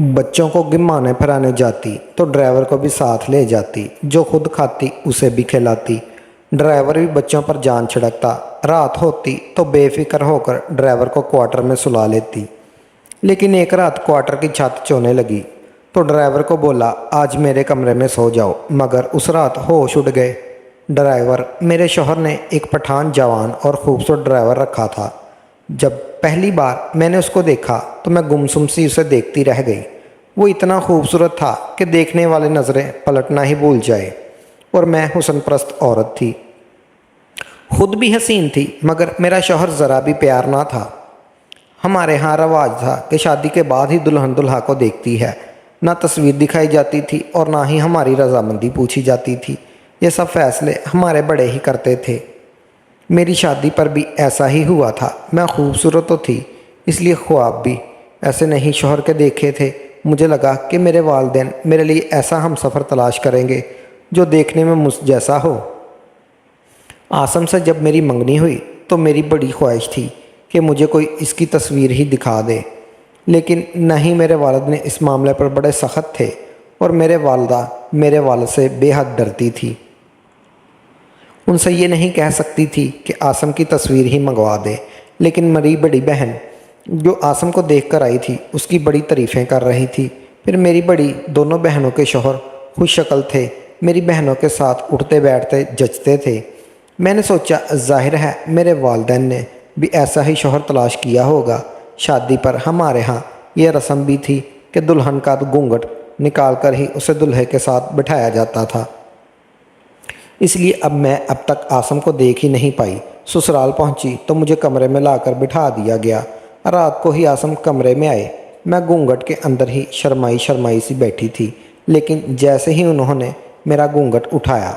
बच्चों को घुमाने फिराने जाती तो ड्राइवर को भी साथ ले जाती, जो खुद खाती उसे भी खिलाती। ड्राइवर भी बच्चों पर जान छिड़कता। रात होती तो बेफिक्र होकर ड्राइवर को क्वार्टर में सुला लेती। लेकिन एक रात क्वार्टर की छत चोने लगी तो ड्राइवर को बोला, आज मेरे कमरे में सो जाओ, मगर उस रात होश उड़ गए। ड्राइवर, मेरे शौहर ने एक पठान जवान और खूबसूरत ड्राइवर रखा था। जब पहली बार मैंने उसको देखा तो मैं गुमसुम सी उसे देखती रह गई। वो इतना खूबसूरत था कि देखने वाले नज़रें पलटना ही भूल जाए। और मैं हुस्न परस्त औरत थी, खुद भी हसीन थी, मगर मेरा शौहर ज़रा भी प्यार ना था। हमारे यहाँ रवाज था कि शादी के बाद ही दुल्हन दुल्हा को देखती है। ना तस्वीर दिखाई जाती थी और ना ही हमारी रजामंदी पूछी जाती थी। ये सब फैसले हमारे बड़े ही करते थे। मेरी शादी पर भी ऐसा ही हुआ था। मैं खूबसूरत तो थी, इसलिए ख्वाब भी ऐसे नहीं शौहर के देखे थे। मुझे लगा कि मेरे वालिदैन मेरे लिए ऐसा हमसफ़र तलाश करेंगे जो देखने में मुझ जैसा हो। आसम से जब मेरी मंगनी हुई तो मेरी बड़ी ख्वाहिश थी कि मुझे कोई इसकी तस्वीर ही दिखा दे, लेकिन नहीं, मेरे वालिद ने इस मामले पर बड़े सख्त थे और मेरे वालदा मेरे वालिद से बेहद डरती थी। उनसे ये नहीं कह सकती थी कि आसम की तस्वीर ही मंगवा दे, लेकिन मेरी बड़ी बहन जो आसम को देख कर आई थी उसकी बड़ी तारीफ़ें कर रही थी। फिर मेरी बड़ी दोनों बहनों के शौहर खुश शक्ल थे, मेरी बहनों के साथ उठते बैठते जचते थे। मैंने सोचा, जाहिर है मेरे वालिदैन ने भी ऐसा ही शौहर तलाश किया होगा। शादी पर हमारे यहाँ यह रस्म भी थी कि दुल्हन का घूंघट निकाल कर ही उसे दूल्हे के साथ बिठाया जाता था। इसलिए अब तक आसम को देख ही नहीं पाई। ससुराल पहुंची तो मुझे कमरे में लाकर बिठा दिया गया। रात को ही आसम कमरे में आए। मैं घूंघट के अंदर ही शर्माई शर्माई सी बैठी थी, लेकिन जैसे ही उन्होंने मेरा घूंघट उठाया,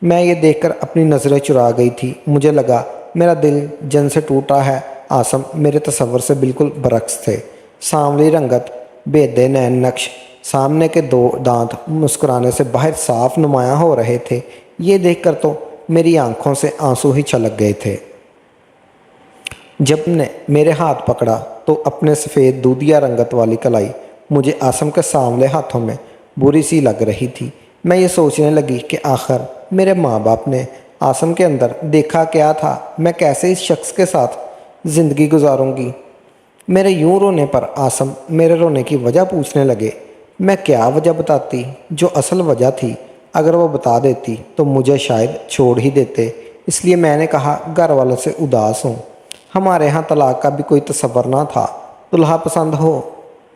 मैं ये देखकर अपनी नज़रें चुरा गई थी। मुझे लगा मेरा दिल जन से टूटा है। आसम मेरे तसव्वुर से बिल्कुल बरक्स थे। सांवली रंगत, बेदे नैन नक्श, सामने के दो दांत मुस्कुराने से बाहर साफ नुमायां हो रहे थे। ये देखकर तो मेरी आंखों से आंसू ही छलक गए थे। जब ने मेरे हाथ पकड़ा तो अपने सफ़ेद दूधिया रंगत वाली कलाई मुझे आसम के सांवले हाथों में बुरी सी लग रही थी। मैं ये सोचने लगी कि आखिर मेरे माँ बाप ने आसम के अंदर देखा क्या था। मैं कैसे इस शख्स के साथ ज़िंदगी गुजारूंगी। मेरे यूं रोने पर आसम मेरे रोने की वजह पूछने लगे। मैं क्या वजह बताती, जो असल वजह थी। अगर वो बता देती तो मुझे शायद छोड़ ही देते। इसलिए मैंने कहा, घर वालों से उदास हूँ। हमारे यहाँ तलाक का भी कोई तसव्वुर ना था। दुल्हा पसंद हो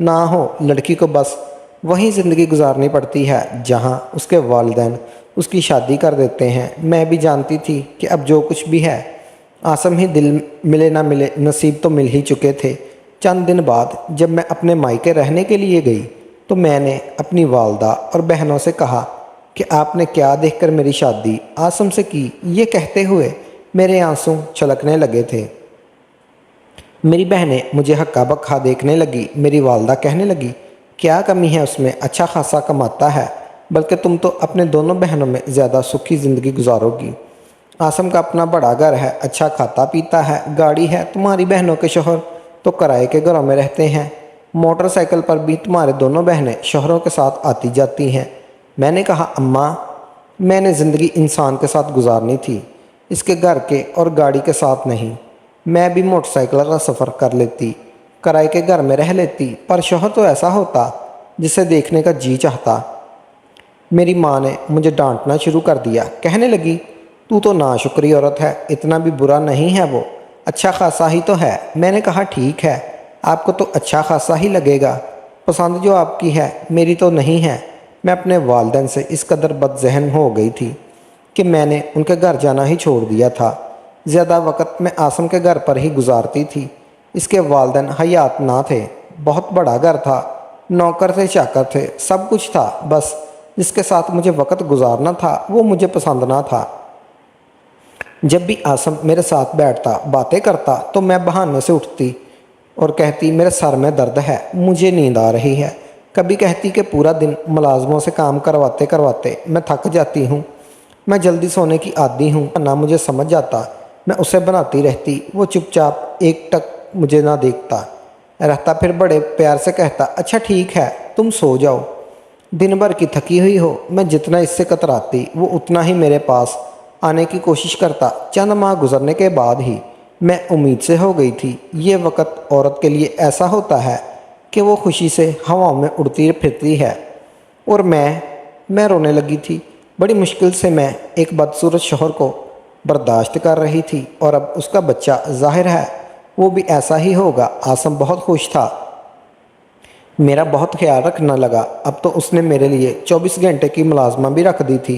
ना हो, लड़की को बस वहीं ज़िंदगी गुजारनी पड़ती है जहाँ उसके वालिदैन उसकी शादी कर देते हैं। मैं भी जानती थी कि अब जो कुछ भी है, आसम ही दिल मिले ना मिले, नसीब तो मिल ही चुके थे। चंद दिन बाद जब मैं अपने मायके रहने के लिए गई तो मैंने अपनी वालदा और बहनों से कहा कि आपने क्या देखकर मेरी शादी आसम से की। ये कहते हुए मेरे आंसू छलकने लगे थे। मेरी बहनें मुझे हक्का बक्का देखने लगी। मेरी वालदा कहने लगी, क्या कमी है उसमें, अच्छा खासा कमाता है, बल्कि तुम तो अपने दोनों बहनों में ज़्यादा सुखी ज़िंदगी गुजारोगी। आसम का अपना बड़ा घर है, अच्छा खाता पीता है, गाड़ी है। तुम्हारी बहनों के शौहर तो किराए के घरों में रहते हैं। मोटरसाइकिल पर भी तुम्हारे दोनों बहनें शौहरों के साथ आती जाती हैं। मैंने कहा, अम्मा, मैंने ज़िंदगी इंसान के साथ गुजारनी थी, इसके घर के और गाड़ी के साथ नहीं। मैं भी मोटरसाइकिल का सफ़र कर लेती, किराए के घर में रह लेती, पर शौहर तो ऐसा होता जिसे देखने का जी चाहता। मेरी माँ ने मुझे डांटना शुरू कर दिया। कहने लगी, तू तो नाशुक्री औरत है, इतना भी बुरा नहीं है वो, अच्छा खासा ही तो है। मैंने कहा, ठीक है, आपको तो अच्छा खासा ही लगेगा, पसंद जो आपकी है मेरी तो नहीं है। मैं अपने वालिदैन से इस कदर बदज़हन हो गई थी कि मैंने उनके घर जाना ही छोड़ दिया था। ज़्यादा वक़्त मैं आसम के घर पर ही गुजारती थी। इसके वालिदैन हयात ना थे। बहुत बड़ा घर था, नौकर थे, चाकर थे, सब कुछ था, बस जिसके साथ मुझे वक़्त गुजारना था वो मुझे पसंद ना था। जब भी आसम मेरे साथ बैठता, बातें करता, तो मैं बहाने से उठती और कहती, मेरे सर में दर्द है, मुझे नींद आ रही है। कभी कहती कि पूरा दिन मुलाजमों से काम करवाते करवाते मैं थक जाती हूँ, मैं जल्दी सोने की आदी हूँ। ना मुझे समझ आता, मैं उसे बनाती रहती। वो चुपचाप एक टक मुझे ना देखता। रहता, फिर बड़े प्यार से कहता, अच्छा ठीक है तुम सो जाओ, दिन भर की थकी हुई हो। मैं जितना इससे कतराती वो उतना ही मेरे पास आने की कोशिश करता। चंद माह गुजरने के बाद ही मैं उम्मीद से हो गई थी। ये वक़्त औरत के लिए ऐसा होता है कि वो खुशी से हवाओं में उड़ती फिरती है। और मैं रोने लगी थी। बड़ी मुश्किल से मैं एक बदसूरत शौहर को बर्दाश्त कर रही थी, और अब उसका बच्चा ज़ाहिर है वो भी ऐसा ही होगा। आसम बहुत खुश था, मेरा बहुत ख्याल रखने लगा। अब तो उसने मेरे लिए 24 घंटे की मुलाजमा भी रख दी थी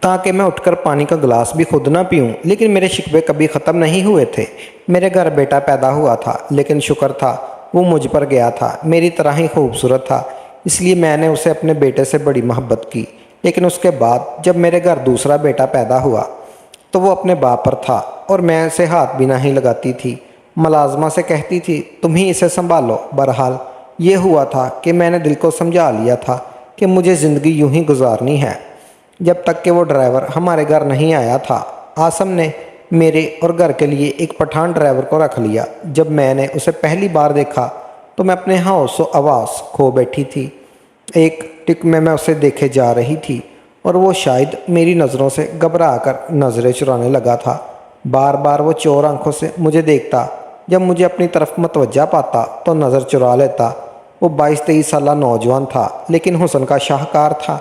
ताकि मैं उठकर पानी का गिलास भी खुद ना पीऊँ। लेकिन मेरे शिकवे कभी ख़त्म नहीं हुए थे। मेरे घर बेटा पैदा हुआ था, लेकिन शुक्र था वो मुझ पर गया था, मेरी तरह ही खूबसूरत था, इसलिए मैंने उसे अपने बेटे से बड़ी मोहब्बत की। लेकिन उसके बाद जब मेरे घर दूसरा बेटा पैदा हुआ तो वो अपने बाप पर था, और मैं उसे हाथ भी नहीं लगाती थी। मुलाजमा से कहती थी तुम ही इसे संभालो। बहरहाल ये हुआ था कि मैंने दिल को समझा लिया था कि मुझे ज़िंदगी यूं ही गुजारनी है। जब तक कि वो ड्राइवर हमारे घर नहीं आया था, आसम ने मेरे और घर के लिए एक पठान ड्राइवर को रख लिया। जब मैंने उसे पहली बार देखा तो मैं अपने होश व आवाज़ खो बैठी थी। एक टिक में मैं उसे देखे जा रही थी, और वो शायद मेरी नज़रों से घबरा कर नज़रें चुराने लगा था। बार बार वो चोर आंखों से मुझे देखता। जब मुझे अपनी तरफ मतवज्जा पाता तो नज़र चुरा लेता। वो 22-23 साल नौजवान था, लेकिन हुस्न का शाहकार था।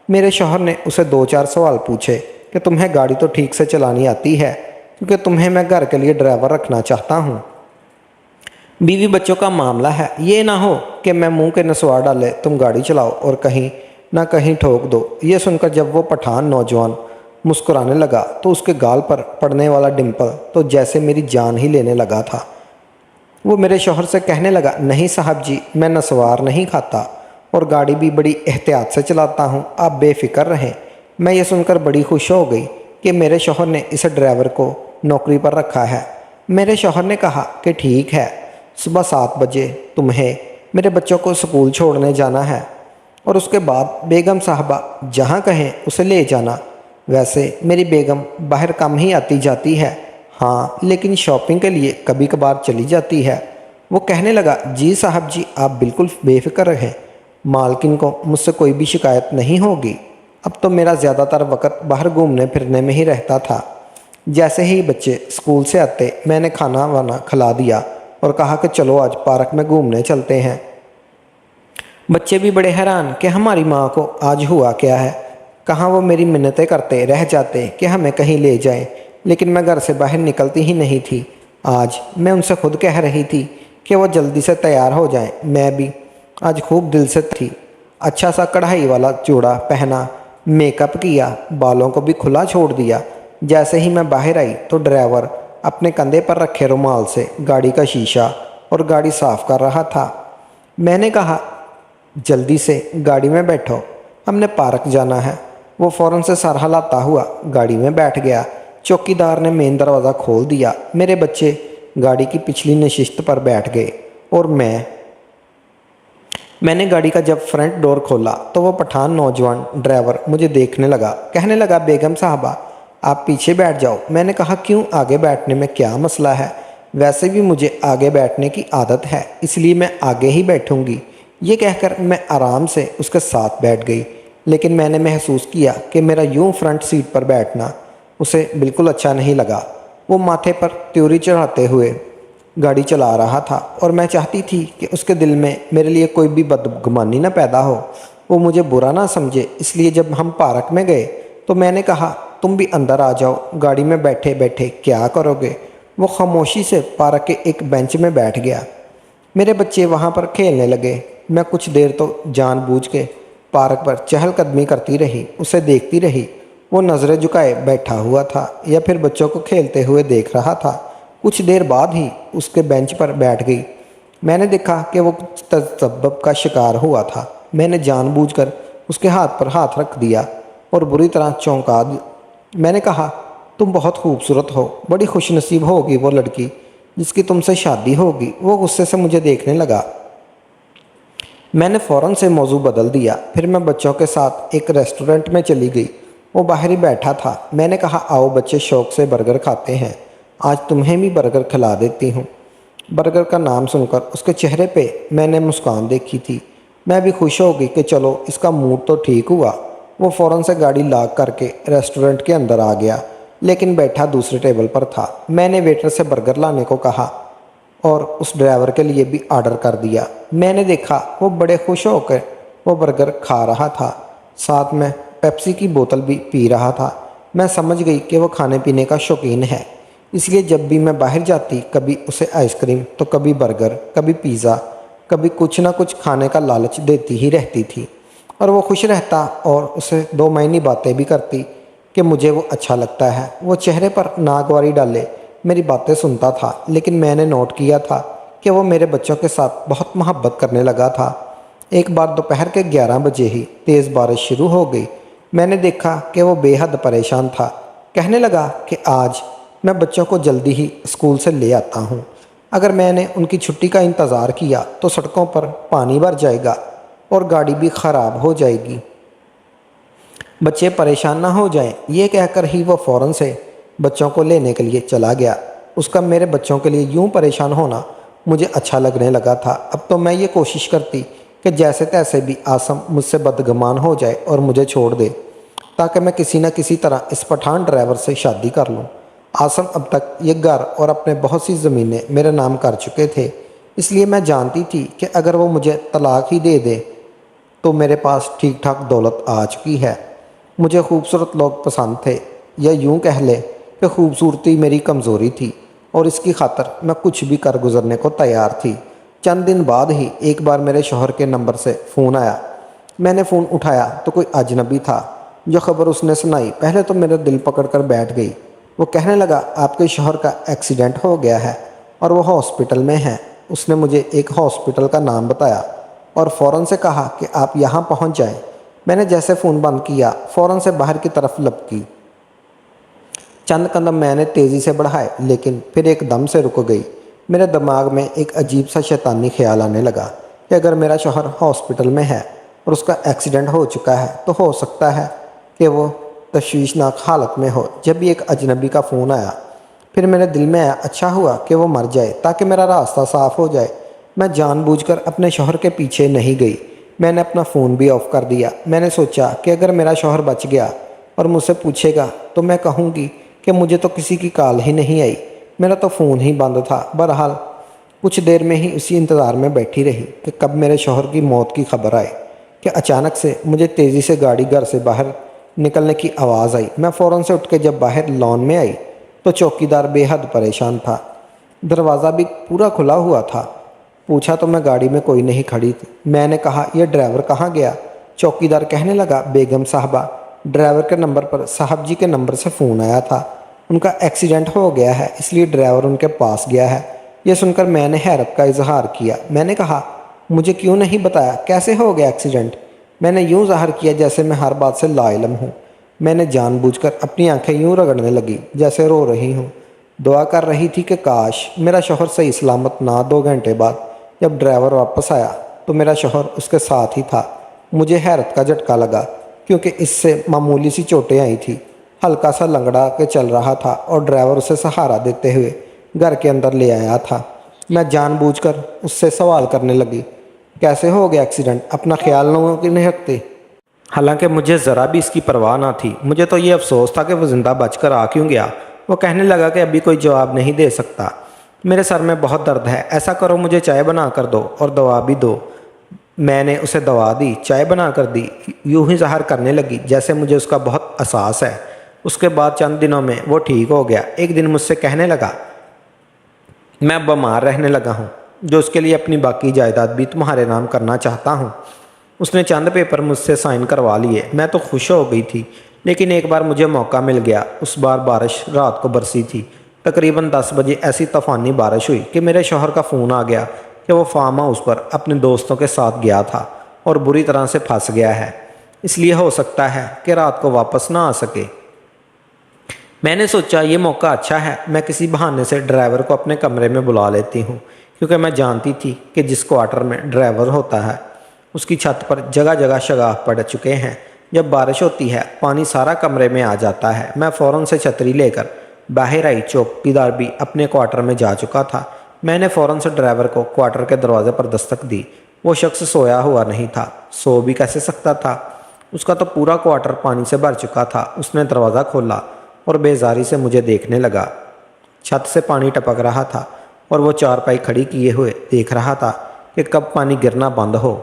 मेरे शौहर ने उसे 2-4 सवाल पूछे कि तुम्हें गाड़ी तो ठीक से चलानी आती है, क्योंकि तुम्हें मैं घर के लिए ड्राइवर रखना चाहता हूँ। बीवी बच्चों का मामला है, ये ना हो कि मैं मुंह के नसवार डाले तुम गाड़ी चलाओ और कहीं ना कहीं ठोक दो। ये सुनकर जब वो पठान नौजवान मुस्कुराने लगा तो उसके गाल पर पड़ने वाला डिम्पल तो जैसे मेरी जान ही लेने लगा था। वो मेरे शौहर से कहने लगा, नहीं साहब जी, मैं नसवार नहीं खाता और गाड़ी भी बड़ी एहतियात से चलाता हूँ, आप बेफिक्र रहें। मैं ये सुनकर बड़ी खुश हो गई कि मेरे शौहर ने इस ड्राइवर को नौकरी पर रखा है। मेरे शौहर ने कहा कि ठीक है, सुबह 7 बजे तुम्हें मेरे बच्चों को स्कूल छोड़ने जाना है, और उसके बाद बेगम साहबा जहाँ कहें उसे ले जाना। वैसे मेरी बेगम बाहर कम ही आती जाती है, हाँ, लेकिन शॉपिंग के लिए कभी कभार चली जाती है। वो कहने लगा, जी साहब जी, आप बिल्कुल बेफिक्र रहें, मालकिन को मुझसे कोई भी शिकायत नहीं होगी। अब तो मेरा ज़्यादातर वक्त बाहर घूमने फिरने में ही रहता था। जैसे ही बच्चे स्कूल से आते मैंने खाना वाना खिला दिया और कहा कि चलो आज पार्क में घूमने चलते हैं। बच्चे भी बड़े हैरान कि हमारी माँ को आज हुआ क्या है। कहाँ वो मेरी मिन्नतें करते रह जाते कि हमें कहीं ले जाएं, लेकिन मैं घर से बाहर निकलती ही नहीं थी। आज मैं उनसे खुद कह रही थी कि वो जल्दी से तैयार हो जाएं। मैं भी आज खूब दिल से थी। अच्छा सा कढ़ाई वाला चूड़ा पहना, मेकअप किया, बालों को भी खुला छोड़ दिया। जैसे ही मैं बाहर आई तो ड्राइवर अपने कंधे पर रखे रुमाल से गाड़ी का शीशा और गाड़ी साफ़ कर रहा था। मैंने कहा, जल्दी से गाड़ी में बैठो, हमने पार्क जाना है। वो फ़ौरन से सर हिलाता हुआ गाड़ी में बैठ गया। चौकीदार ने मेन दरवाज़ा खोल दिया। मेरे बच्चे गाड़ी की पिछली नशिस्त पर बैठ गए और मैंने गाड़ी का जब फ्रंट डोर खोला तो वो पठान नौजवान ड्राइवर मुझे देखने लगा। कहने लगा, बेगम साहबा आप पीछे बैठ जाओ। मैंने कहा, क्यों, आगे बैठने में क्या मसला है? वैसे भी मुझे आगे बैठने की आदत है, इसलिए मैं आगे ही बैठूंगी। ये कहकर मैं आराम से उसके साथ बैठ गई। लेकिन मैंने महसूस किया कि मेरा यूं फ्रंट सीट पर बैठना उसे बिल्कुल अच्छा नहीं लगा। वो माथे पर त्योरी चढ़ाते हुए गाड़ी चला रहा था और मैं चाहती थी कि उसके दिल में मेरे लिए कोई भी बदगुमानी न पैदा हो, वो मुझे बुरा ना समझे। इसलिए जब हम पार्क में गए तो मैंने कहा, तुम भी अंदर आ जाओ, गाड़ी में बैठे बैठे क्या करोगे? वो खामोशी से पार्क के एक बेंच में बैठ गया। मेरे बच्चे वहाँ पर खेलने लगे। मैं कुछ देर तो जानबूझ के पार्क पर चहलकदमी करती रही, उसे देखती रही। वो नज़रें झुकाए बैठा हुआ था या फिर बच्चों को खेलते हुए देख रहा था। कुछ देर बाद ही उसके बेंच पर बैठ गई। मैंने देखा कि वो तसब्बुब का शिकार हुआ था। मैंने जानबूझकर उसके हाथ पर हाथ रख दिया और बुरी तरह चौंका दी। मैंने कहा, तुम बहुत खूबसूरत हो, बड़ी खुशनसीब होगी वो लड़की जिसकी तुमसे शादी होगी। वो गुस्से से मुझे देखने लगा। मैंने फ़ौरन से मौजू बदल दिया। फिर मैं बच्चों के साथ एक रेस्टोरेंट में चली गई। वो बाहर ही बैठा था। मैंने कहा, आओ बच्चे शौक़ से बर्गर खाते हैं, आज तुम्हें भी बर्गर खिला देती हूँ। برگر کا نام سن کر اس کے چہرے پہ میں نے مسکان دیکھی تھی۔ میں بھی خوش ہو گئی کہ چلو اس کا موڈ تو ٹھیک ہوا۔ وہ فوراً سے گاڑی لاک کر کے ریسٹورنٹ کے اندر آ گیا، لیکن بیٹھا دوسرے ٹیبل پر تھا۔ میں نے ویٹر سے برگر لانے کو کہا اور اس ڈرائیور کے لیے بھی آرڈر کر دیا۔ میں نے دیکھا وہ بڑے خوش ہو کر وہ برگر کھا رہا تھا، ساتھ میں پیپسی کی بوتل بھی پی رہا تھا۔ میں سمجھ گئی کہ وہ کھانے پینے کا شوقین ہے، اس لیے جب بھی میں باہر جاتی کبھی اسے آئس کریم تو کبھی برگر، کبھی پیزا، کبھی کچھ نہ کچھ کھانے کا لالچ دیتی ہی رہتی تھی، اور وہ خوش رہتا اور اسے دو معنی باتیں بھی کرتی کہ مجھے وہ اچھا لگتا ہے۔ وہ چہرے پر ناگواری ڈالے میری باتیں سنتا تھا، لیکن میں نے نوٹ کیا تھا کہ وہ میرے بچوں کے ساتھ بہت محبت کرنے لگا تھا۔ ایک بار دوپہر کے 11 بجے ہی تیز بارش شروع ہو گئی۔ میں نے دیکھا کہ وہ بے حد پریشان تھا۔ کہنے لگا کہ آج میں بچوں کو جلدی ہی اسکول سے لے آتا ہوں۔ اگر میں نے ان کی چھٹی کا انتظار کیا تو سڑکوں پر پانی بھر جائے گا اور گاڑی بھی خراب ہو جائے گی، بچے پریشان نہ ہو جائیں۔ یہ کہہ کر ہی وہ فوراً سے بچوں کو لینے کے لیے چلا گیا۔ اس کا میرے بچوں کے لیے یوں پریشان ہونا مجھے اچھا لگنے لگا تھا۔ اب تو میں یہ کوشش کرتی کہ جیسے تیسے بھی عاصم مجھ سے بدگمان ہو جائے اور مجھے چھوڑ دے، تاکہ میں کسی نہ کسی طرح اس پٹھان ڈرائیور سے شادی کر لوں۔ عاصم اب تک یہ گھر اور اپنے بہت سی زمینیں میرے نام کر چکے تھے، اس لیے میں جانتی تھی کہ اگر وہ مجھے طلاق ہی دے دے تو میرے پاس ٹھیک ٹھاک دولت آ چکی ہے۔ مجھے خوبصورت لوگ پسند تھے، یا یوں کہہ لے کہ خوبصورتی میری کمزوری تھی، اور اس کی خاطر میں کچھ بھی کر گزرنے کو تیار تھی۔ چند دن بعد ہی ایک بار میرے شوہر کے نمبر سے فون آیا۔ میں نے فون اٹھایا تو کوئی اجنبی تھا۔ جو خبر اس نے سنائی پہلے تو میرا دل پکڑ کر بیٹھ گئی۔ وہ کہنے لگا آپ کے شوہر کا ایکسیڈنٹ ہو گیا ہے اور وہ ہاسپٹل میں ہیں۔ اس نے مجھے ایک ہاسپٹل کا نام بتایا اور فوراً سے کہا کہ آپ یہاں پہنچ جائیں۔ میں نے جیسے فون بند کیا فوراً سے باہر کی طرف لپکی۔ چند قدم میں نے تیزی سے بڑھائے، لیکن پھر ایک دم سے رک گئی۔ میرے دماغ میں ایک عجیب سا شیطانی خیال آنے لگا کہ اگر میرا شوہر ہاسپٹل میں ہے اور اس کا ایکسیڈنٹ ہو چکا ہے تو ہو سکتا ہے کہ وہ تشویشناک حالت میں ہو۔ جب بھی ایک اجنبی کا فون آیا پھر میرے دل میں آیا اچھا ہوا کہ وہ مر جائے تاکہ میرا راستہ صاف ہو جائے۔ میں جان بوجھ کر اپنے شوہر کے پیچھے نہیں گئی۔ میں نے اپنا فون بھی آف کر دیا۔ میں نے سوچا کہ اگر میرا شوہر بچ گیا اور مجھ سے پوچھے گا تو میں کہوں گی کہ مجھے تو کسی کی کال ہی نہیں آئی، میرا تو فون ہی بند تھا۔ بہرحال کچھ دیر میں ہی اسی انتظار میں بیٹھی رہی کہ کب میرے شوہر کی موت کی خبر آئے کہ اچانک سے مجھے تیزی سے گاڑی گھر سے باہر نکلنے کی آواز آئی۔ میں فوراً سے اٹھ کے جب باہر لان میں آئی تو چوکیدار بے حد پریشان تھا۔ دروازہ بھی پورا کھلا ہوا تھا۔ پوچھا تو میں گاڑی میں کوئی نہیں کھڑی تھی۔ میں نے کہا یہ ڈرائیور کہاں گیا؟ چوکیدار کہنے لگا بیگم صاحبہ، ڈرائیور کے نمبر پر صاحب جی کے نمبر سے فون آیا تھا، ان کا ایکسیڈنٹ ہو گیا ہے اس لیے ڈرائیور ان کے پاس گیا ہے۔ یہ سن کر میں نے حیرت کا اظہار کیا۔ میں نے کہا مجھے کیوں نہیں بتایا، کیسے ہو گیا ایکسیڈنٹ؟ میں نے یوں ظاہر کیا جیسے میں ہر بات سے لا علم ہوں۔ میں نے جان بوجھ کر اپنی آنکھیں یوں رگڑنے لگی جیسے رو رہی ہوں۔ دعا کر رہی تھی کہ کاش میرا شوہر صحیح سلامت نہ 2 گھنٹے بعد جب ڈرائیور واپس آیا تو میرا شوہر اس کے ساتھ ہی تھا۔ مجھے حیرت کا جھٹکا لگا کیونکہ اس سے معمولی سی چوٹیں آئی تھی۔ ہلکا سا لنگڑا کے چل رہا تھا اور ڈرائیور اسے سہارا دیتے ہوئے گھر کے اندر لے آیا تھا۔ میں جان بوجھ کر اس سے سوال کرنے لگی کیسے ہو گیا ایکسیڈنٹ، اپنا خیال نہیں رکھتے؟ حالانکہ مجھے ذرا بھی اس کی پرواہ نہ تھی۔ مجھے تو یہ افسوس تھا کہ وہ زندہ بچ کر آ کیوں گیا۔ وہ کہنے لگا کہ ابھی کوئی جواب نہیں دے سکتا، میرے سر میں بہت درد ہے، ایسا کرو مجھے چائے بنا کر دو اور دوا بھی دو۔ میں نے اسے دوا دی، چائے بنا کر دی، یوں ہی ظاہر کرنے لگی جیسے مجھے اس کا بہت احساس ہے۔ اس کے بعد چند دنوں میں وہ ٹھیک ہو گیا۔ ایک دن مجھ سے کہنے لگا میں بیمار رہنے لگا ہوں، جو اس کے لیے اپنی باقی جائیداد بھی تمہارے نام کرنا چاہتا ہوں۔ اس نے چند پیپر مجھ سے سائن کروا لیے۔ میں تو خوش ہو گئی تھی، لیکن ایک بار مجھے موقع مل گیا۔ اس بار بارش رات کو برسی تھی۔ تقریباً 10 بجے ایسی طوفانی بارش ہوئی کہ میرے شوہر کا فون آ گیا کہ وہ فارم ہاؤس پر اپنے دوستوں کے ساتھ گیا تھا اور بری طرح سے پھنس گیا ہے، اس لیے ہو سکتا ہے کہ رات کو واپس نہ آ سکے۔ میں نے سوچا یہ موقع اچھا ہے، میں کسی بہانے سے ڈرائیور کو اپنے کمرے میں بلا لیتی ہوں، کیونکہ میں جانتی تھی کہ جس کوارٹر میں ڈرائیور ہوتا ہے اس کی چھت پر جگہ جگہ شگاف پڑ چکے ہیں۔ جب بارش ہوتی ہے پانی سارا کمرے میں آ جاتا ہے۔ میں فوراً سے چھتری لے کر باہر آئی۔ چوکیدار بھی اپنے کوارٹر میں جا چکا تھا۔ میں نے فوراً سے ڈرائیور کو کوارٹر کے دروازے پر دستک دی۔ وہ شخص سویا ہوا نہیں تھا، سو بھی کیسے سکتا تھا؟ اس کا تو پورا کوارٹر پانی سے بھر چکا تھا۔ اس نے دروازہ کھولا اور بیزاری سے مجھے دیکھنے لگا۔ چھت سے پانی ٹپک رہا تھا اور وہ چارپائی کھڑی کیے ہوئے دیکھ رہا تھا کہ کب پانی گرنا بند ہو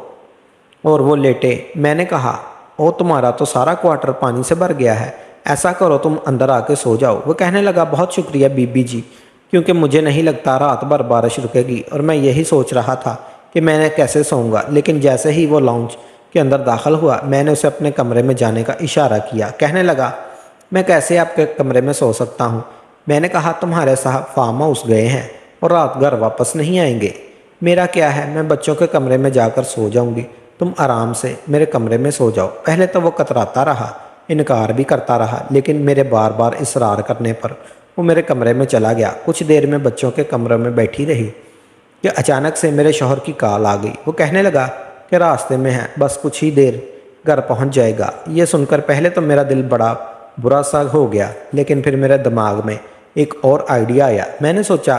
اور وہ لیٹے۔ میں نے کہا، او تمہارا تو سارا کوارٹر پانی سے بھر گیا ہے، ایسا کرو تم اندر آ کے سو جاؤ۔ وہ کہنے لگا، بہت شکریہ بی بی جی، کیونکہ مجھے نہیں لگتا رات بھر بارش رکے گی اور میں یہی سوچ رہا تھا کہ میں نے کیسے سوؤں گا۔ لیکن جیسے ہی وہ لاؤنج کے اندر داخل ہوا، میں نے اسے اپنے کمرے میں جانے کا اشارہ کیا۔ کہنے لگا، میں کیسے آپ کے کمرے میں سو سکتا ہوں؟ میں نے کہا، تمہارے صاحب فارم ہاؤس گئے ہیں اور رات گھر واپس نہیں آئیں گے۔ میرا کیا ہے، میں بچوں کے کمرے میں جا کر سو جاؤں گی، تم آرام سے میرے کمرے میں سو جاؤ۔ پہلے تو وہ کتراتا رہا، انکار بھی کرتا رہا، لیکن میرے بار بار اصرار کرنے پر وہ میرے کمرے میں چلا گیا۔ کچھ دیر میں بچوں کے کمرے میں بیٹھی رہی کہ اچانک سے میرے شوہر کی کال آ گئی۔ وہ کہنے لگا کہ راستے میں ہے، بس کچھ ہی دیر گھر پہنچ جائے گا۔ یہ سن کر پہلے تو میرا دل بڑا برا سا ہو گیا، لیکن پھر میرے دماغ میں ایک اور آئیڈیا آیا۔ میں نے سوچا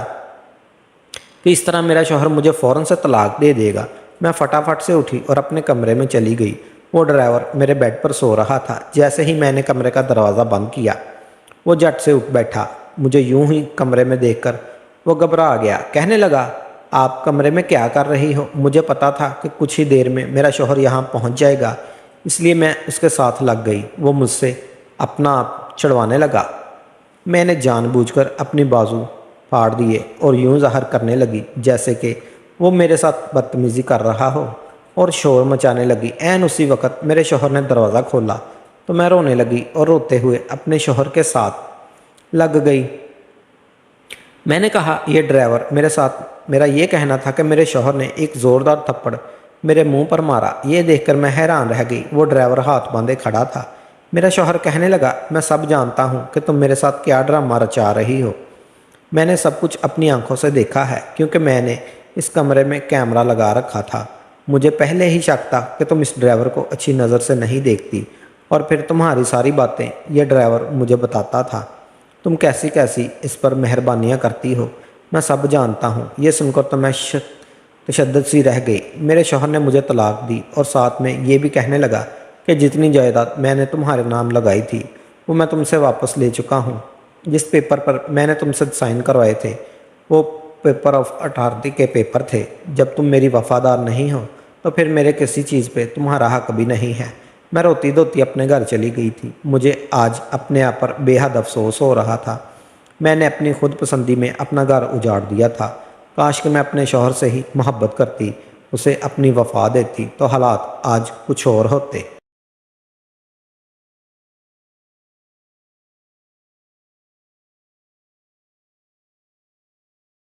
کہ اس طرح میرا شوہر مجھے فوراً سے طلاق دے دے گا۔ میں فٹافٹ سے اٹھی اور اپنے کمرے میں چلی گئی۔ وہ ڈرائیور میرے بیڈ پر سو رہا تھا۔ جیسے ہی میں نے کمرے کا دروازہ بند کیا، وہ جھٹ سے اٹھ بیٹھا۔ مجھے یوں ہی کمرے میں دیکھ کر وہ گھبرا گیا۔ کہنے لگا، آپ کمرے میں کیا کر رہی ہو؟ مجھے پتا تھا کہ کچھ ہی دیر میں میرا شوہر یہاں پہنچ جائے گا، اس لیے میں اس کے ساتھ لگ گئی۔ وہ مجھ سے اپنا آپ چھڑوانے لگا۔ میں نے جان بوجھ کر اپنی بازو پھاڑ دیے اور یوں ظاہر کرنے لگی جیسے کہ وہ میرے ساتھ بدتمیزی کر رہا ہو، اور شور مچانے لگی۔ عین اسی وقت میرے شوہر نے دروازہ کھولا تو میں رونے لگی اور روتے ہوئے اپنے شوہر کے ساتھ لگ گئی۔ میں نے کہا، یہ ڈرائیور میرے ساتھ میرا یہ کہنا تھا کہ میرے شوہر نے ایک زوردار تھپڑ میرے منہ پر مارا۔ یہ دیکھ کر میں حیران رہ گئی۔ وہ ڈرائیور ہاتھ باندھے کھڑا تھا۔ میرا شوہر کہنے لگا، میں سب جانتا ہوں کہ تم میرے ساتھ کیا ڈرامہ رچا رہی ہو۔ میں نے سب کچھ اپنی آنکھوں سے دیکھا ہے، کیونکہ میں نے اس کمرے میں کیمرہ لگا رکھا تھا۔ مجھے پہلے ہی شک تھا کہ تم اس ڈرائیور کو اچھی نظر سے نہیں دیکھتی، اور پھر تمہاری ساری باتیں یہ ڈرائیور مجھے بتاتا تھا۔ تم کیسی کیسی اس پر مہربانیاں کرتی ہو، میں سب جانتا ہوں۔ یہ سن کر تو میں تشدد سی رہ گئی۔ میرے شوہر نے مجھے طلاق دی اور ساتھ میں یہ بھی کہنے لگا کہ جتنی جائیداد میں نے تمہارے نام لگائی تھی وہ میں تم سے واپس لے چکا ہوں۔ جس پیپر پر میں نے تم سے سائن کروائے تھے وہ پیپر آف اٹھارٹی کے پیپر تھے۔ جب تم میری وفادار نہیں ہو تو پھر میرے کسی چیز پہ تمہارا حق بھی نہیں ہے۔ میں روتی دھوتی اپنے گھر چلی گئی تھی۔ مجھے آج اپنے آپ پر بے حد افسوس ہو رہا تھا۔ میں نے اپنی خود پسندی میں اپنا گھر اجاڑ دیا تھا۔ کاش کہ میں اپنے شوہر سے ہی محبت کرتی، اسے اپنی وفا دیتی، تو حالات آج کچھ اور ہوتے۔